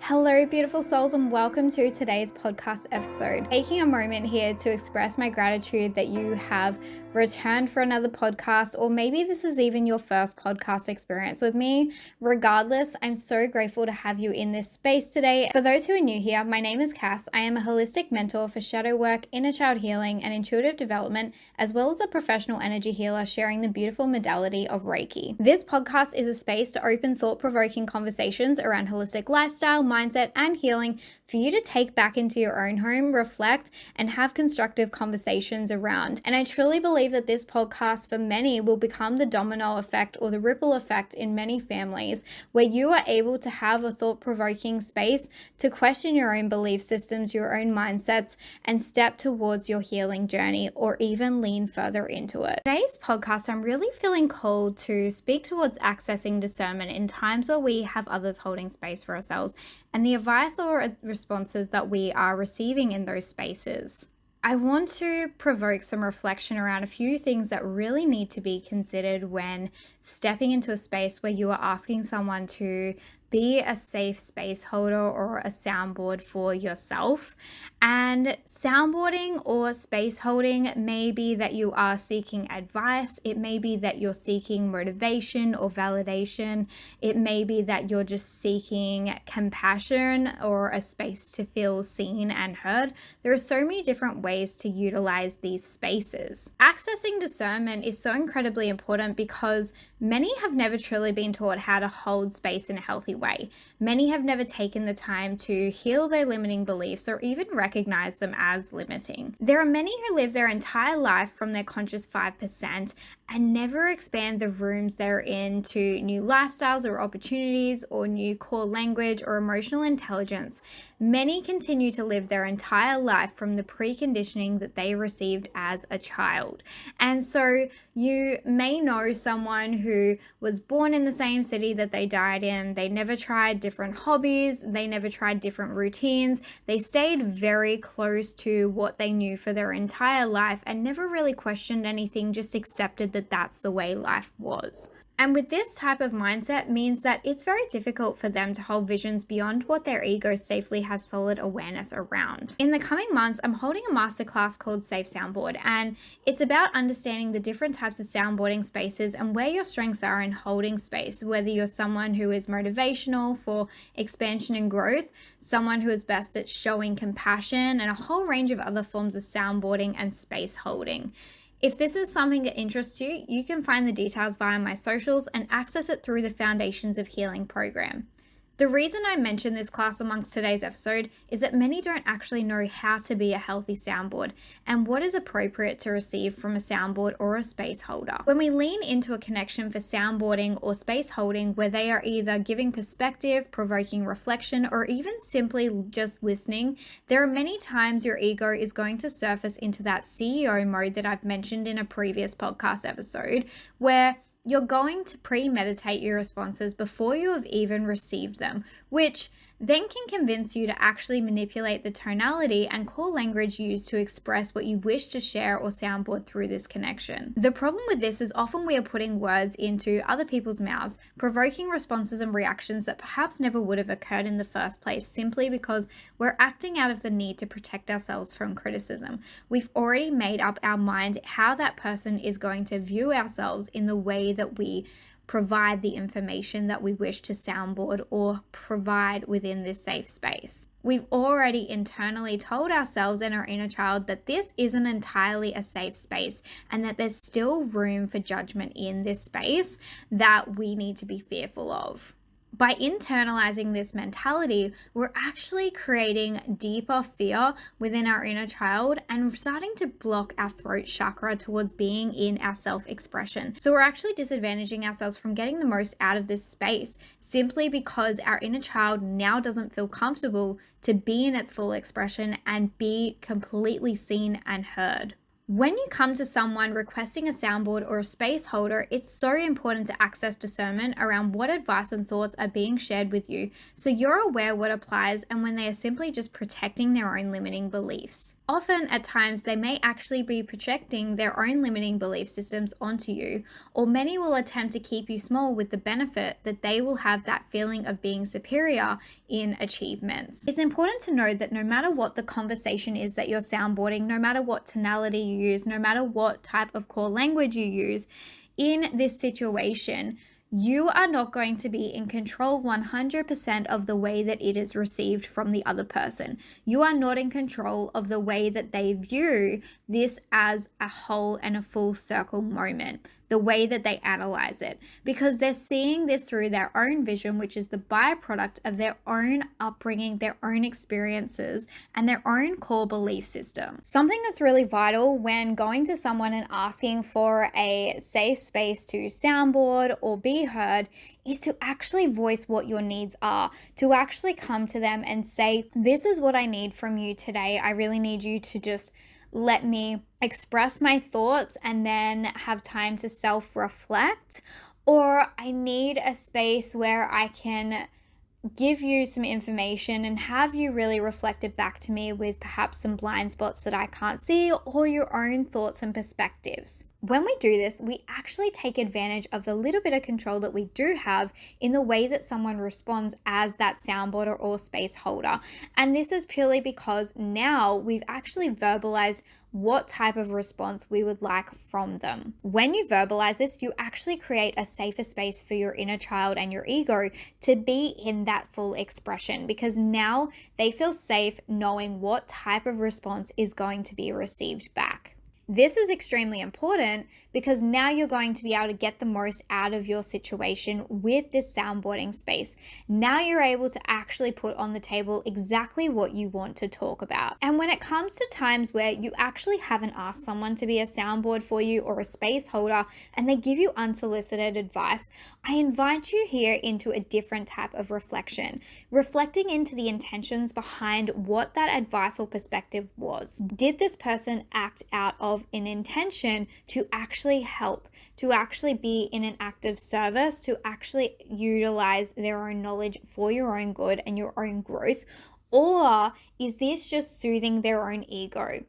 Hello, beautiful souls, and welcome to today's podcast episode. Taking a moment here to express my gratitude that you have returned for another podcast, or maybe this is even your first podcast experience with me. Regardless, I'm so grateful to have you in this space today. For those who are new here, my name is Cass. I am a holistic mentor for shadow work, inner child healing, and intuitive development, as well as a professional energy healer sharing the beautiful modality of Reiki. This podcast is a space to open thought-provoking conversations around holistic lifestyle, mindset, and healing for you to take back into your own home, reflect, and have constructive conversations around. And I truly believe that this podcast for many will become the domino effect or the ripple effect in many families, where you are able to have a thought-provoking space to question your own belief systems, your own mindsets, and step towards your healing journey, or even lean further into it. Today's podcast, I'm really feeling called to speak towards accessing discernment in times where we have others holding space for ourselves, and the advice or responses that we are receiving in those spaces. I want to provoke some reflection around a few things that really need to be considered when stepping into a space where you are asking someone to be a safe space holder or a soundboard for yourself. And soundboarding or space holding may be that you are seeking advice. It may be that you're seeking motivation or validation. It may be that you're just seeking compassion or a space to feel seen and heard. There are so many different ways to utilize these spaces. Accessing discernment is so incredibly important because many have never truly been taught how to hold space in a healthy way. Many have never taken the time to heal their limiting beliefs or even recognize them as limiting. There are many who live their entire life from their conscious 5% and never expand the rooms they're in to new lifestyles or opportunities or new core language or emotional intelligence. Many continue to live their entire life from the preconditioning that they received as a child. And so you may know someone who was born in the same city that they died in. They never tried different hobbies. They never tried different routines. They stayed very close to what they knew for their entire life and never really questioned anything, just accepted that that's the way life was. And with this type of mindset means that it's very difficult for them to hold visions beyond what their ego safely has solid awareness around. In the coming months, I'm holding a masterclass called Safe Soundboard, and it's about understanding the different types of soundboarding spaces and where your strengths are in holding space, whether you're someone who is motivational for expansion and growth, someone who is best at showing compassion, and a whole range of other forms of soundboarding and space holding. If this is something that interests you, you can find the details via my socials and access it through the Foundations of Healing program. The reason I mention this class amongst today's episode is that many don't actually know how to be a healthy soundboard and what is appropriate to receive from a soundboard or a space holder. When we lean into a connection for soundboarding or space holding where they are either giving perspective, provoking reflection, or even simply just listening, there are many times your ego is going to surface into that CEO mode that I've mentioned in a previous podcast episode, where you're going to premeditate your responses before you have even received them, which then can convince you to actually manipulate the tonality and core language used to express what you wish to share or soundboard through this connection. The problem with this is often we are putting words into other people's mouths, provoking responses and reactions that perhaps never would have occurred in the first place, simply because we're acting out of the need to protect ourselves from criticism. We've already made up our mind how that person is going to view ourselves in the way that we provide the information that we wish to soundboard or provide within this safe space. We've already internally told ourselves and our inner child that this isn't entirely a safe space and that there's still room for judgment in this space that we need to be fearful of. By internalizing this mentality, we're actually creating deeper fear within our inner child and starting to block our throat chakra towards being in our self-expression. So we're actually disadvantaging ourselves from getting the most out of this space simply because our inner child now doesn't feel comfortable to be in its full expression and be completely seen and heard. When you come to someone requesting a soundboard or a space holder, it's so important to access discernment around what advice and thoughts are being shared with you so you're aware what applies and when they are simply just protecting their own limiting beliefs. Often, at times, they may actually be projecting their own limiting belief systems onto you, or many will attempt to keep you small with the benefit that they will have that feeling of being superior in achievements. It's important to know that no matter what the conversation is that you're soundboarding, no matter what tonality you use, no matter what type of core language you use, in this situation, you are not going to be in control 100% of the way that it is received from the other person. You are not in control of the way that they view this as a whole and a full circle moment, the way that they analyze it, because they're seeing this through their own vision, which is the byproduct of their own upbringing, their own experiences, and their own core belief system. Something that's really vital when going to someone and asking for a safe space to soundboard or be heard is to actually voice what your needs are, to actually come to them and say, this is what I need from you today. I really need you to just let me express my thoughts and then have time to self-reflect, or I need a space where I can give you some information and have you really reflect it back to me with perhaps some blind spots that I can't see, or your own thoughts and perspectives. When we do this, we actually take advantage of the little bit of control that we do have in the way that someone responds as that soundboarder or space holder. And this is purely because now we've actually verbalized what type of response we would like from them. When you verbalize this, you actually create a safer space for your inner child and your ego to be in that full expression, because now they feel safe knowing what type of response is going to be received back. This is extremely important because now you're going to be able to get the most out of your situation with this soundboarding space. Now you're able to actually put on the table exactly what you want to talk about. And when it comes to times where you actually haven't asked someone to be a soundboard for you or a space holder and they give you unsolicited advice, I invite you here into a different type of reflection, reflecting into the intentions behind what that advice or perspective was. Did this person act out of an intention to actually help, to actually be in an act of service, to actually utilize their own knowledge for your own good and your own growth? Or is this just soothing their own ego?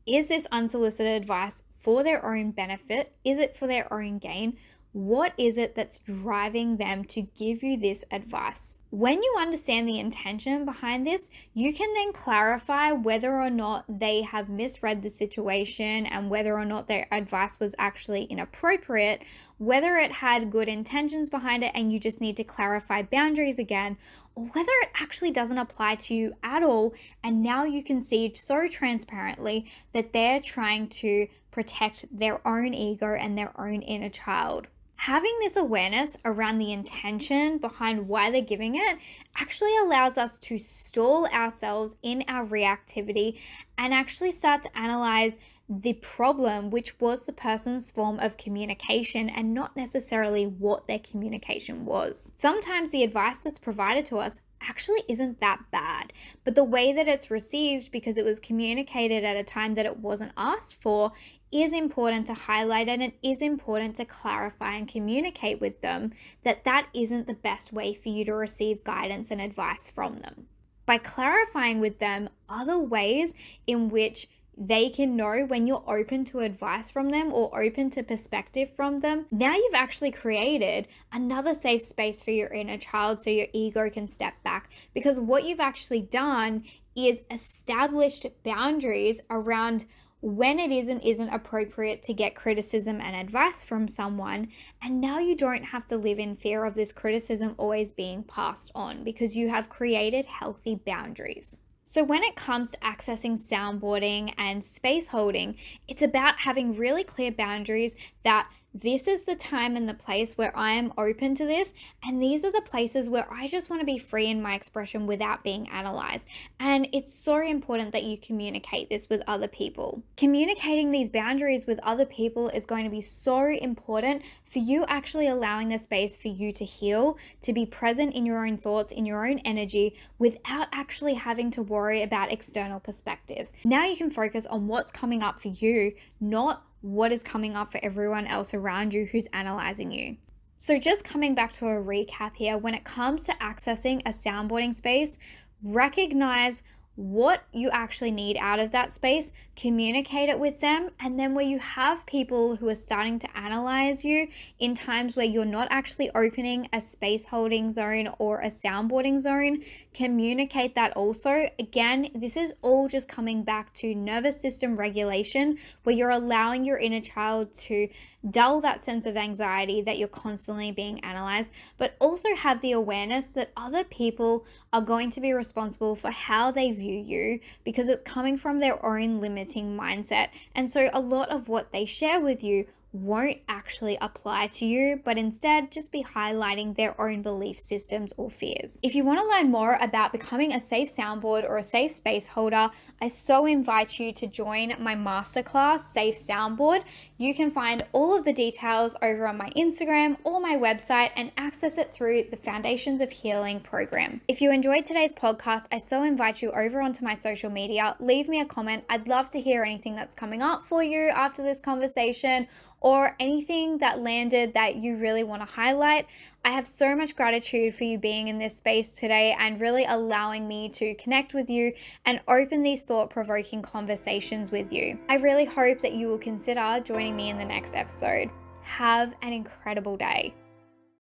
Is this unsolicited advice for their own benefit? Is it for their own gain? What is it that's driving them to give you this advice? When you understand the intention behind this, you can then clarify whether or not they have misread the situation and whether or not their advice was actually inappropriate, whether it had good intentions behind it and you just need to clarify boundaries again, or whether it actually doesn't apply to you at all and now you can see so transparently that they're trying to protect their own ego and their own inner child. Having this awareness around the intention behind why they're giving it actually allows us to stall ourselves in our reactivity and actually start to analyze the problem, which was the person's form of communication and not necessarily what their communication was. Sometimes the advice that's provided to us actually isn't that bad, but the way that it's received because it was communicated at a time that it wasn't asked for is important to highlight, and it is important to clarify and communicate with them that that isn't the best way for you to receive guidance and advice from them. By clarifying with them other ways in which they can know when you're open to advice from them or open to perspective from them, now you've actually created another safe space for your inner child so your ego can step back. Because what you've actually done is established boundaries around when it is and isn't appropriate to get criticism and advice from someone. And now you don't have to live in fear of this criticism always being passed on because you have created healthy boundaries. So when it comes to accessing soundboarding and space holding, it's about having really clear boundaries that this is the time and the place where I am open to this, and these are the places where I just want to be free in my expression without being analyzed. And it's so important that you communicate this with other people. Communicating these boundaries with other people is going to be so important for you actually allowing the space for you to heal, to be present in your own thoughts, in your own energy, without actually having to worry about external perspectives. Now you can focus on what's coming up for you, not what is coming up for everyone else around you who's analyzing you. So just coming back to a recap here, when it comes to accessing a soundboarding space, recognize what you actually need out of that space, communicate it with them, and then where you have people who are starting to analyze you in times where you're not actually opening a space holding zone or a soundboarding zone, communicate that also. Again, this is all just coming back to nervous system regulation, where you're allowing your inner child to dull that sense of anxiety that you're constantly being analyzed, but also have the awareness that other people are going to be responsible for how they view you because it's coming from their own limiting mindset. And so a lot of what they share with you won't actually apply to you, but instead just be highlighting their own belief systems or fears. If you want to learn more about becoming a safe soundboard or a safe space holder, I so invite you to join my masterclass, Safe Soundboard. You can find all of the details over on my Instagram or my website and access it through the Foundations of Healing program. If you enjoyed today's podcast, I so invite you over onto my social media. Leave me a comment. I'd love to hear anything that's coming up for you after this conversation, or anything that landed that you really want to highlight. I have so much gratitude for you being in this space today and really allowing me to connect with you and open these thought-provoking conversations with you. I really hope that you will consider joining me in the next episode. Have an incredible day.